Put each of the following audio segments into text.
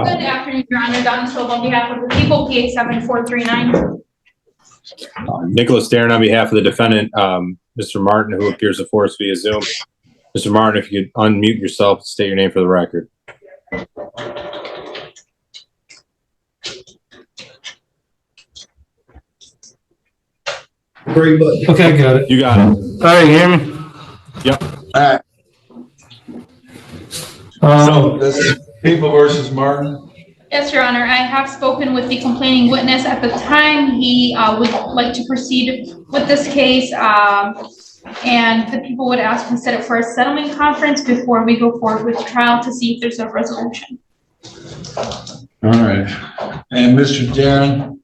Good afternoon, Your Honor. Don Silva on behalf of the people, PA 7439. Nicholas Darren on behalf of the defendant, Mr. Martin, who appears before us via Zoom. Mr. Martin, if you could unmute yourself, state your name for the record. Okay, got it. You got it. All right, you hear me? Yep. All right. So this is People versus Martin. Yes, Your Honor. I have spoken with the complaining witness at the time. He would like to proceed with this case, and the people would ask to set it for a settlement conference before we go forward with the trial to see if there's a resolution. All right. And Mr. Darren?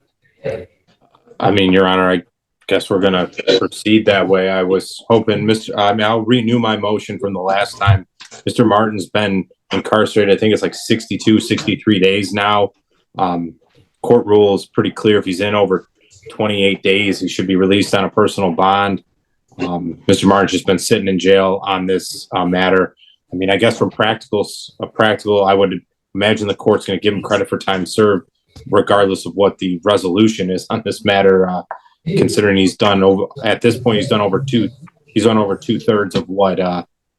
I mean, Your Honor, I guess we're going to proceed that way. I was hoping, I'll renew my motion from the last time. Mr. Martin's been incarcerated. I think it's like 62, 63 days now. Court rule is pretty clear. If he's in over 28 days, he should be released on a personal bond. Mr. Martin's just been sitting in jail on this matter. I mean, I guess from practical, I would imagine the court's going to give him credit for time served, regardless of what the resolution is on this matter. Considering he's done over, at this point, he's done over 2/3 of what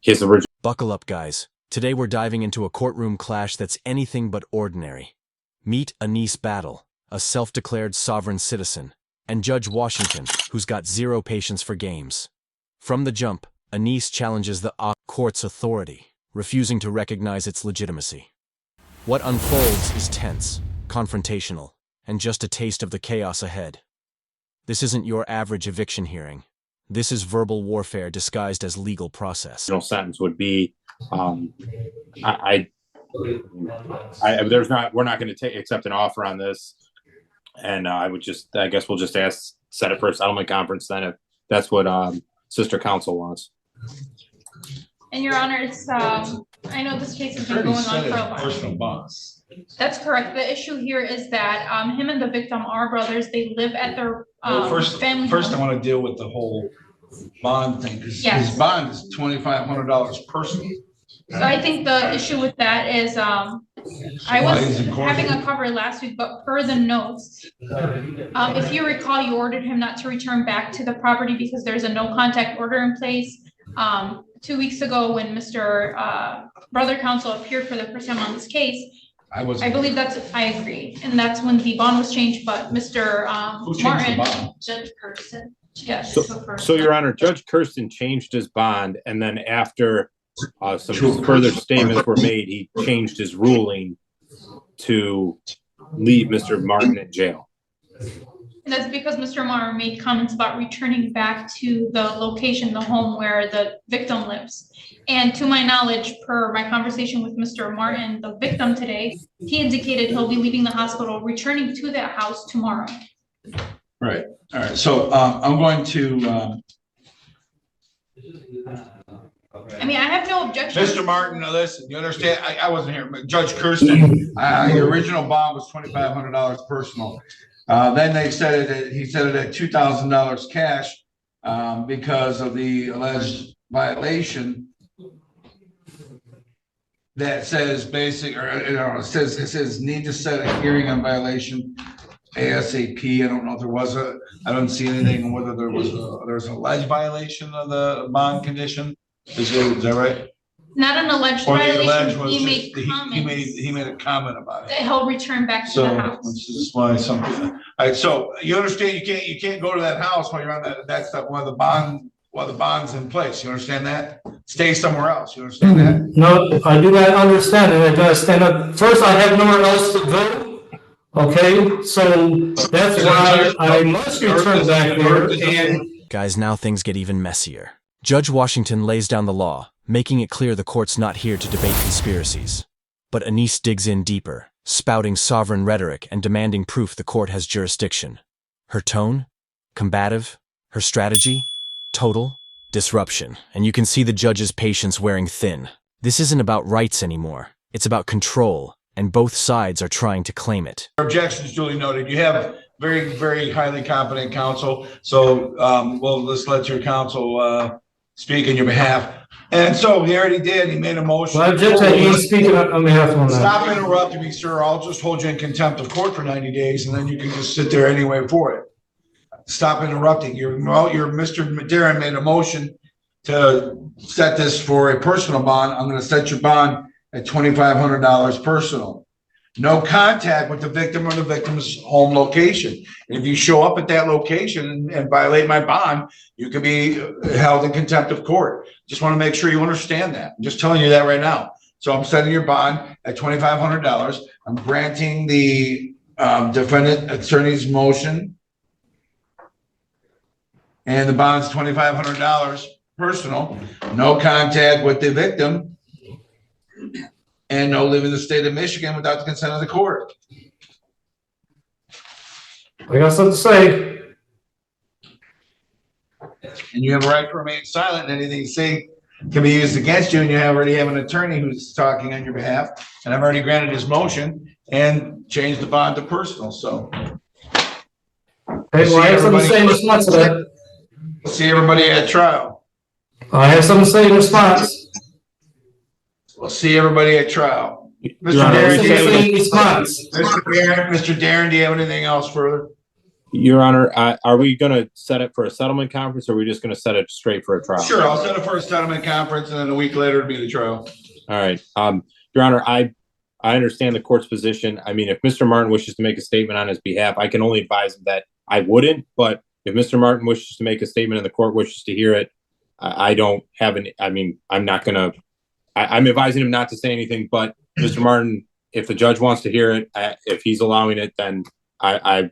his original. Buckle up, guys. Today we're diving into a courtroom clash that's anything but ordinary. Meet Anis Battle, a self-declared sovereign citizen, and Judge Washington, who's got zero patience for games. From the jump, Anis challenges the court's authority, refusing to recognize its legitimacy. What unfolds is tense, confrontational, and just a taste of the chaos ahead. This isn't your average eviction hearing. This is verbal warfare disguised as legal process. Sentence would be, we're not going to accept an offer on this. And I guess we'll just set it for a settlement conference then, if that's what sister counsel wants. And Your Honor, it's I know this case has been going on for a while. Personal bonds. That's correct. The issue here is that him and the victim are brothers. They live at their family First, home. I want to deal with the whole bond thing. Yes. His bond is $2,500 personal. So I think the issue with that is I was having a cover last week, but per the notes, if you recall, you ordered him not to return back to the property because there's a no contact order in place. 2 weeks ago, when Mr. Brother Counsel appeared for the first time on this case, I believe I agree, and that's when the bond was changed. But Mr. Martin, Judge Kirsten, yes. So Your Honor, Judge Kirsten changed his bond, and then after some further statements were made, he changed his ruling to leave Mr. Martin in jail. And that's because Mr. Martin made comments about returning back to the location, the home where the victim lives. And to my knowledge, per my conversation with Mr. Martin, the victim today, he indicated he'll be leaving the hospital, returning to that house tomorrow. Right. All right. So I'm going to. I mean, I have no objection. Mr. Martin, listen, you understand? I wasn't here. Judge Kirsten, the original bond was $2,500 personal. Then he said it at $2,000 cash because of the alleged violation that says it says need to set a hearing on violation ASAP. I don't know if there was I don't see anything on whether there's an alleged viation of the bond condition. Is that right? Not an alleged violation. He made a comment about it. That he'll return back to the house. This is why something. All right, so you understand you can't go to that house while you're on that. That's while the bond's in place. You understand that? Stay somewhere else. You understand that? No, I do not understand, and I gotta stand up. First, I have nowhere else to go. Okay, so that's why I must return back there. And guys, now things get even messier. Judge Washington lays down the law, making it clear the court's not here to debate conspiracies. But Anis digs in deeper, spouting sovereign rhetoric and demanding proof the court has jurisdiction. Her tone? Combative. Her strategy? Total disruption. And you can see the judge's patience wearing thin. This isn't about rights anymore. It's about control, and both sides are trying to claim it. Objections duly noted. You have very, very highly competent counsel. So, let's let your counsel speak on your behalf. And so he already did. He made a motion. Well, Judge, he's speaking on behalf of that. Stop interrupting me, sir. I'll just hold you in contempt of court for 90 days, and then you can just sit there anyway for it. Stop interrupting. Your Mr. Darren made a motion to set this for a personal bond. I'm going to set your bond at $2,500 personal. No contact with the victim or the victim's home location. And if you show up at that location and violate my bond, you can be held in contempt of court. Just want to make sure you understand that. I'm just telling you that right now. So I'm setting your bond at $2,500. I'm granting the defendant attorney's motion. And the bond's $2,500 personal. No contact with the victim. And no leaving the state of Michigan without the consent of the court. I got something to say. And you have a right to remain silent, and anything you say can be used against you, and you already have an attorney who's talking on your behalf, and I've already granted his motion and changed the bond to personal, so. Hey, well, I have something to say in response to that. See everybody at trial. I have something to say in response. We'll see everybody at trial. Mr. Your Honor, Darren, do you have any- response. Mr. Darren, do you have anything else further? Your Honor, are we going to set it for a settlement conference, or are we just going to set it straight for a trial? Sure, I'll set it for a settlement conference, and then a week later it'll be the trial. All right. Your Honor, I understand the court's position. I mean, if Mr. Martin wishes to make a statement on his behalf, I can only advise him that I wouldn't. But if Mr. Martin wishes to make a statement and the court wishes to hear it, I don't have any. I mean, I'm not going to. I'm advising him not to say anything. But Mr. Martin, if the judge wants to hear it, if he's allowing it, then I'll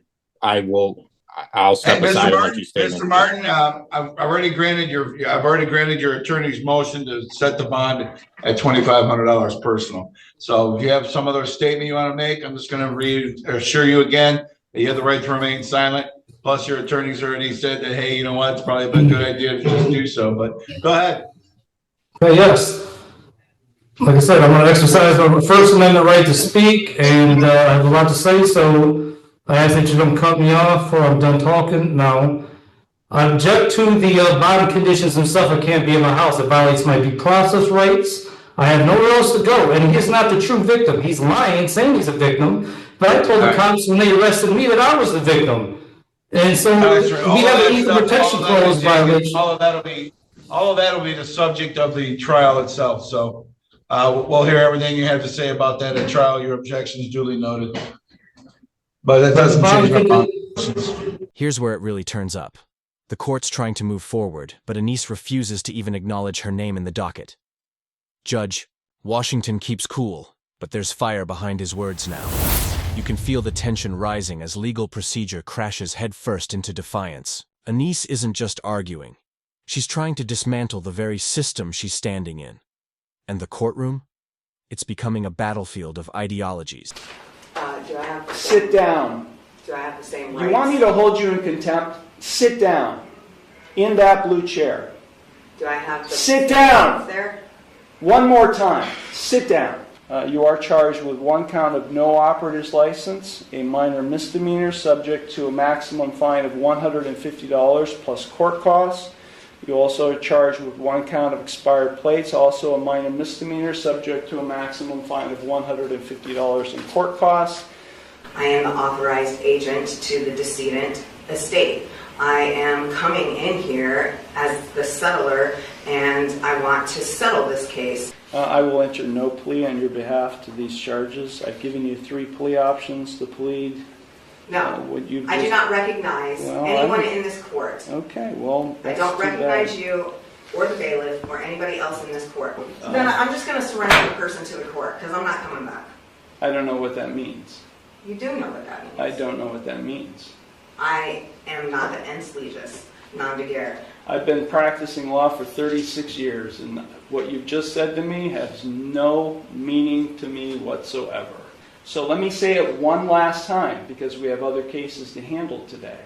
step aside and let you state it. Mr. Martin, I've already granted your attorney's motion to set the bond at $2,500 personal. So if you have some other statement you want to make, I'm just going to reassure you again that you have the right to remain silent. Plus, your attorney's already said that, hey, you know what, it's probably a good idea to just do so. But go ahead. Yes. Like I said, I'm going to exercise my First Amendment right to speak, and I have a lot to say, so I ask that you don't cut me off or I'm done talking now. I object to the bond conditions and stuff. I can't be in my house. It violates my due process rights. I have nowhere else to go, and he's not the true victim. He's lying, saying he's a victim, but I told the cops when they arrested me that I was the victim. And so we have an equal protection clause violation. All of that'll be the subject of the trial itself, so. We'll hear everything you have to say about that at trial. Your objections duly noted. But that doesn't change my position. Here's where it really turns up. The court's trying to move forward, but Anise refuses to even acknowledge her name in the docket. Judge, Washington keeps cool, but there's fire behind his words now. You can feel the tension rising as legal procedure crashes headfirst into defiance. Anise isn't just arguing. She's trying to dismantle the very system she's standing in. And the courtroom? It's becoming a battlefield of ideologies. Do I have to Sit down. Do I have the same rights? You want me to hold you in contempt? Sit down. In that blue chair. Do I have to Sit down! there? One more time. Sit down. You are charged with one count of no operator's license, a minor misdemeanor subject to a maximum fine of $150 plus court costs. You also are charged with one count of expired plates, also a minor misdemeanor subject to a maximum fine of $150 in court costs. I am the authorized agent to the decedent estate. I am coming in here as the settler, and I want to settle this case. I will enter no plea on your behalf to these charges. I've given you 3 plea options to plead. No, I do not recognize anyone in this court. Okay, well, I don't recognize you or the bailiff or anybody else in this court. Then I'm just going to surrender the person to the court because I'm not coming back. I don't know what that means. You do know what that means. I don't know what that means. I am not the ens legis, non de guerre. I've been practicing law for 36 years, and what you've just said to me has no meaning to me whatsoever. So let me say it one last time, because we have other cases to handle today.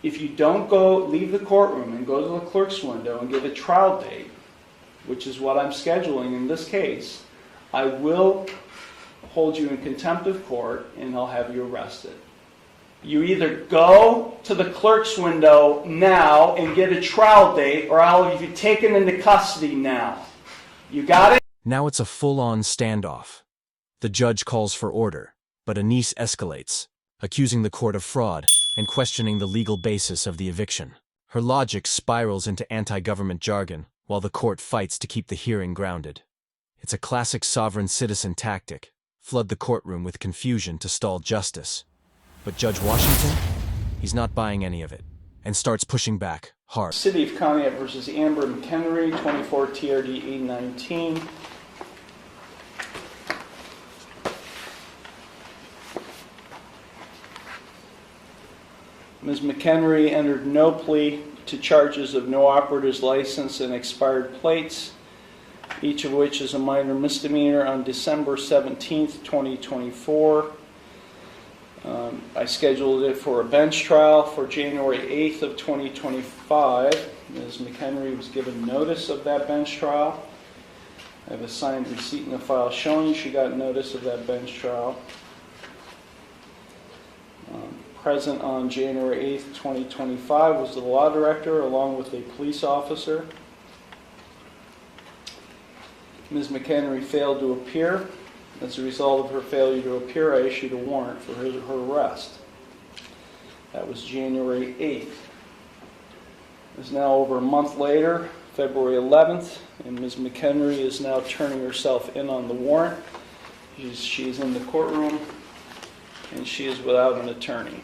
If you don't leave the courtroom and go to the clerk's window and get a trial date, which is what I'm scheduling in this case, I will hold you in contempt of court and I'll have you arrested. You either go to the clerk's window now and get a trial date, or I'll have you taken into custody now. You got it? Now it's a full-on standoff. The judge calls for order, but Anise escalates, accusing the court of fraud and questioning the legal basis of the eviction. Her logic spirals into anti-government jargon, while the court fights to keep the hearing grounded. It's a classic sovereign citizen tactic: flood the courtroom with confusion to stall justice. But Judge Washington, he's not buying any of it, and starts pushing back hard. City of Conneaut versus Amber McHenry, 24 TRD 819. Ms. McHenry entered no plea to charges of no operator's license and expired plates, each of which is a minor misdemeanor, on December 17th, 2024. I scheduled it for a bench trial for January 8th of 2025. Ms. McHenry was given notice of that bench trial. I have a signed receipt in the file showing she got notice of that bench trial. Present on January 8th, 2025 was the law director along with a police officer. Ms. McHenry failed to appear. As a result of her failure to appear, I issued a warrant for her arrest. That was January 8th. It's now over a month later, February 11th, and Ms. McHenry is now turning herself in on the warrant. She's in the courtroom, and she is without an attorney.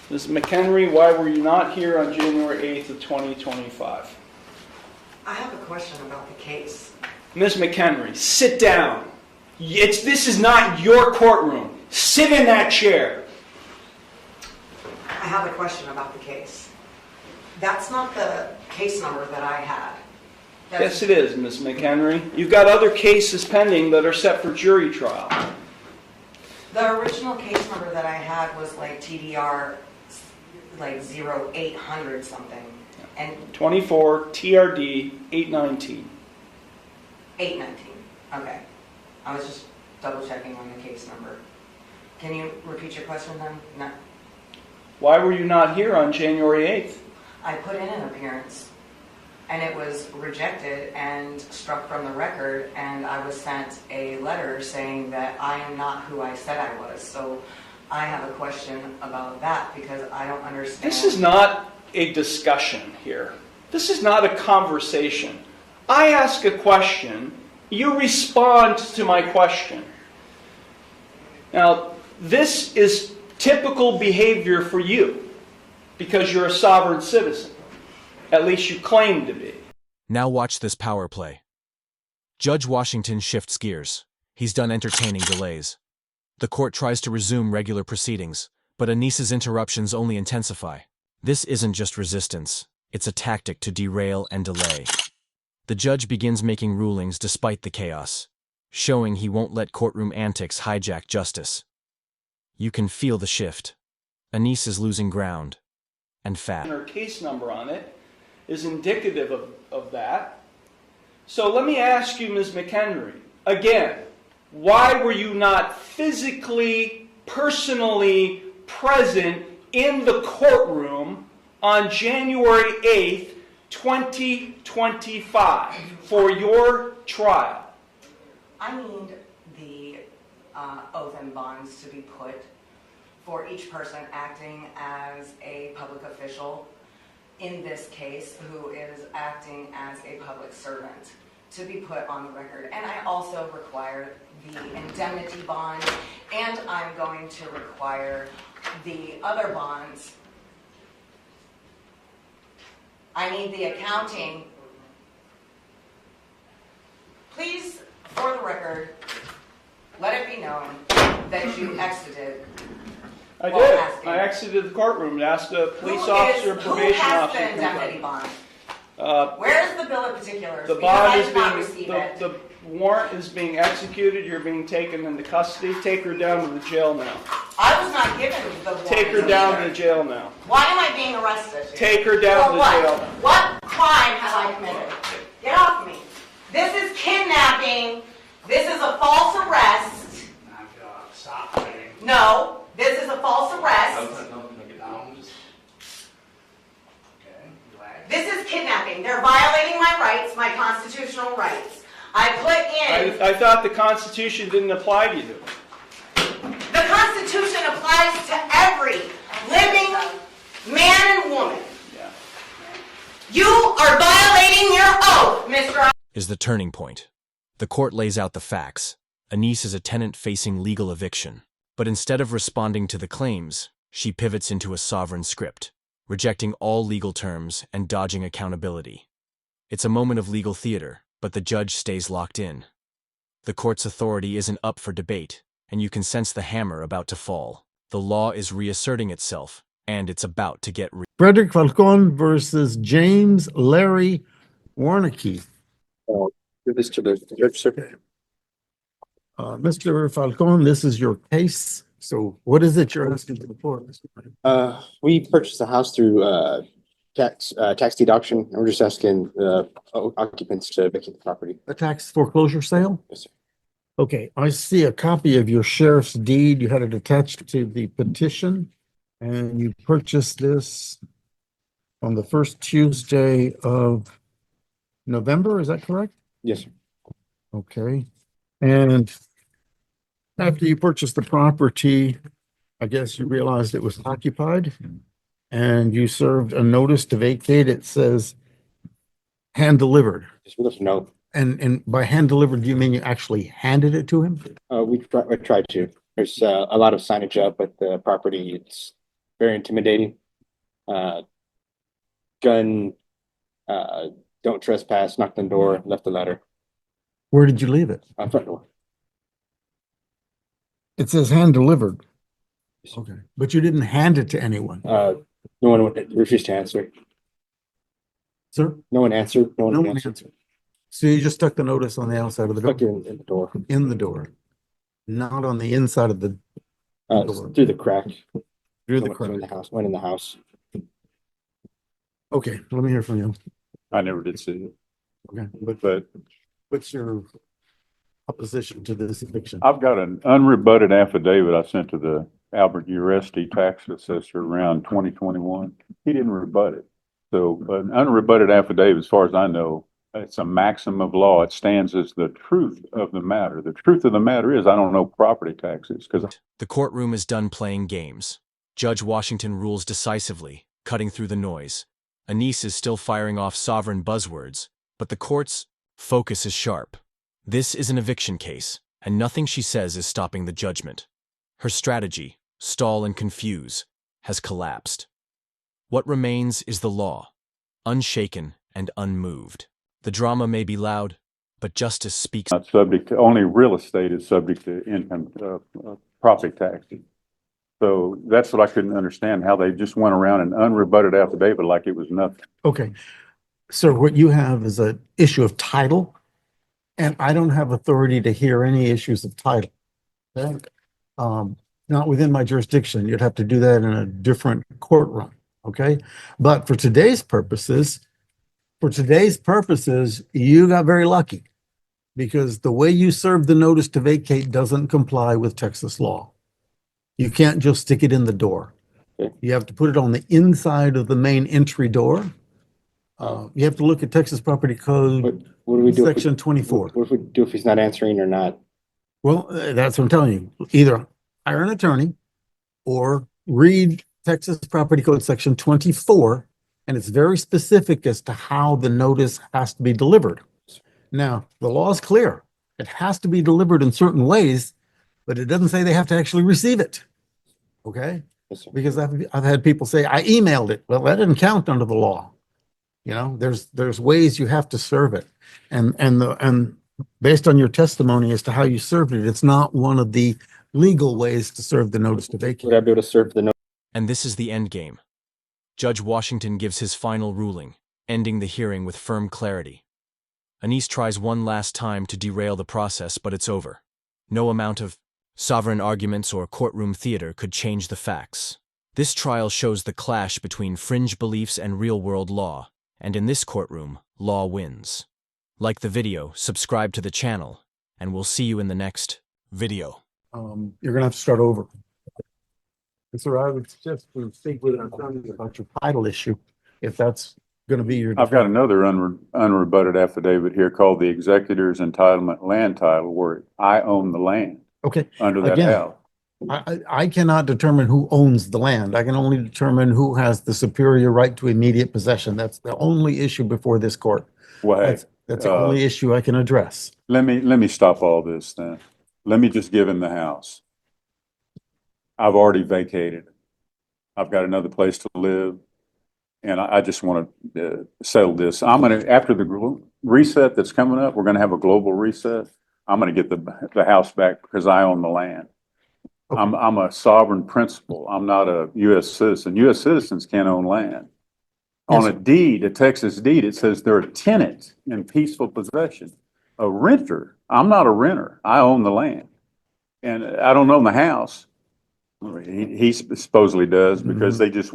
Ms. McHenry, why were you not here on January 8th of 2025? I have a question about the case. Ms. McHenry, sit down. This is not your courtroom. Sit in that chair. I have a question about the case. That's not the case number that I had. Yes, it is, Ms. McHenry. You've got other cases pending that are set for jury trial. The original case number that I had was like TDR, like 0800 something. And 24 TRD 819. 819. Okay. I was just double checking on the case number. Can you repeat your question then? No. Why were you not here on January 8th? I put in an appearance and it was rejected and struck from the record, and I was sent a letter saying that I am not who I said I was. So I have a question about that because I don't understand. This is not a discussion here. This is not a conversation. I ask a question, you respond to my question. Now, this is typical behavior for you because you're a sovereign citizen. At least you claim to be. Now watch this power play. Judge Washington shifts gears. He's done entertaining delays. The court tries to resume regular proceedings, but Anise's interruptions only intensify. This isn't just resistance. It's a tactic to derail and delay. The judge begins making rulings despite the chaos, showing he won't let courtroom antics hijack justice. You can feel the shift. Anise is losing ground, and fast. Her case number on it is indicative of that. So let me ask you, Ms. McHenry, again, why were you not physically, personally present in the courtroom on January 8th, 2025 for your trial? I need the oath and bonds to be put for each person acting as a public official in this case who is acting as a public servant to be put on the record. And I also require the indemnity bond, and I'm going to require the other bonds. I need the accounting. Please, for the record, let it be known that you exited. I did. I exited the courtroom and asked a police officer and probation officer. Who has the indemnity bond? Uh, Where's the bill of particulars? The Because bond I is did not being, receive it. the warrant is being executed. You're being taken into custody. Take her down to the jail now. I was not given the warrant. Take her down to either. the jail now. Why am I being arrested? Take her down For to what? jail. What crime have I committed? Get off me. This is kidnapping. This is a false arrest. No, this is a false arrest. This is kidnapping. They're violating my rights, my constitutional rights. I put in... I thought the Constitution didn't apply to you. The Constitution applies to every living man and woman. Yeah. You are violating your oath, Mr. Is the turning point. The court lays out the facts. Anise is a tenant facing legal eviction. But instead of responding to the claims, she pivots into a sovereign script, rejecting all legal terms and dodging accountability. It's a moment of legal theater, but the judge stays locked in. The court's authority isn't up for debate, and you can sense the hammer about to fall. The law is reasserting itself, and it's about to get Frederick Falcon versus James Larry Warnke. Give this to the judge, sir. Mr. Falcon, this is your case. So what is it you're asking for the court? We purchased a house through tax deduction, and we're just asking occupants to vacate the property. A tax foreclosure sale? Yes, sir. Okay, I see a copy of your sheriff's deed. You had it attached to the petition, and you purchased this on the first Tuesday of November, is that correct? Yes, sir. Okay, and after you purchased the property, I guess you realized it was occupied, and you served a notice to vacate. It says hand delivered. Just with us know. And by hand delivered, do you mean you actually handed it to him? We tried to. There's a lot of signage up at the property. It's very intimidating. Gun, don't trespass, knocked on the door, left the letter. Where did you leave it? Front door. It says hand delivered. Okay, but you didn't hand it to anyone, No one refused to answer. sir? No one answered. No No one one answered. answered. So you just stuck the notice on the outside of the Stuck door? in the door. In the door, not on the inside of the door. Through the crack. Through the Went crack. in the house. Went in the house. Okay, let me hear from you. I never did see it, Okay, but but what's your opposition to this eviction? I've got an unrebutted affidavit I sent to the Albert Uresti tax assessor around 2021. He didn't rebut it. So an unrebutted affidavit, as far as I know, it's a maxim of law. It stands as the truth of the matter. The truth of the matter is I don't know property taxes because The courtroom is done playing games. Judge Washington rules decisively, cutting through the noise. Anise is still firing off sovereign buzzwords, but the court's focus is sharp. This is an eviction case, and nothing she says is stopping the judgment. Her strategy, stall and confuse, has collapsed. What remains is the law, unshaken and unmoved. The drama may be loud, but justice speaks. not subject to, only real estate is subject to income, property taxes. So that's what I couldn't understand, how they just went around an unrebutted affidavit like it was nothing. Okay, so what you have is an issue of title, and I don't have authority to hear any issues of title. Okay? Not within my jurisdiction. You'd have to do that in a different courtroom, okay? But for today's purposes, you got very lucky because the way you served the notice to vacate doesn't comply with Texas law. You can't just stick it in the door. Okay. You have to put it on the inside of the main entry door. You have to look at Texas Property Code, What do we do? Section 24. What if we do if he's not answering or not? Well, that's what I'm telling you. Either hire an attorney or read Texas Property Code Section 24, and it's very specific as to how the notice has to be delivered. Now, the law is clear. It has to be delivered in certain ways, but it doesn't say they have to actually receive it. Okay? Yes, sir. Because I've had people say, I emailed it. Well, that didn't count under the law. You know, there's ways you have to serve it. And based on your testimony as to how you served it, it's not one of the legal ways to serve the notice to Would I vacate. be able to serve the notice? And this is the end game. Judge Washington gives his final ruling, ending the hearing with firm clarity. Anise tries one last time to derail the process, but it's over. No amount of sovereign arguments or courtroom theater could change the facts. This trial shows the clash between fringe beliefs and real-world law, and in this courtroom, law wins. Like the video, subscribe to the channel, and we'll see you in the next video. You're gonna have to start over. So I would suggest we speak with our attorney about your title issue, if that's gonna be your. I've got another unrebutted affidavit here called the executor's entitlement land title, where I own the land Okay, under that Again, house. I cannot determine who owns the land. I can only determine who has the superior right to immediate possession. That's the only issue before this court. Well, hey, That's the only issue I can address. let me stop all this then. Let me just give him the house. I've already vacated. I've got another place to live. And I just want to settle this. After the reset that's coming up, we're going to have a global reset. I'm going to get the house back because I own the land. Okay. I'm a sovereign principal. I'm not a U.S. citizen. U.S. citizens can't own land. Yes, On a deed, a Texas deed, it says they're a tenant in peaceful possession. A renter, I'm not a renter. I own the land. And I don't own the house. He supposedly does because they just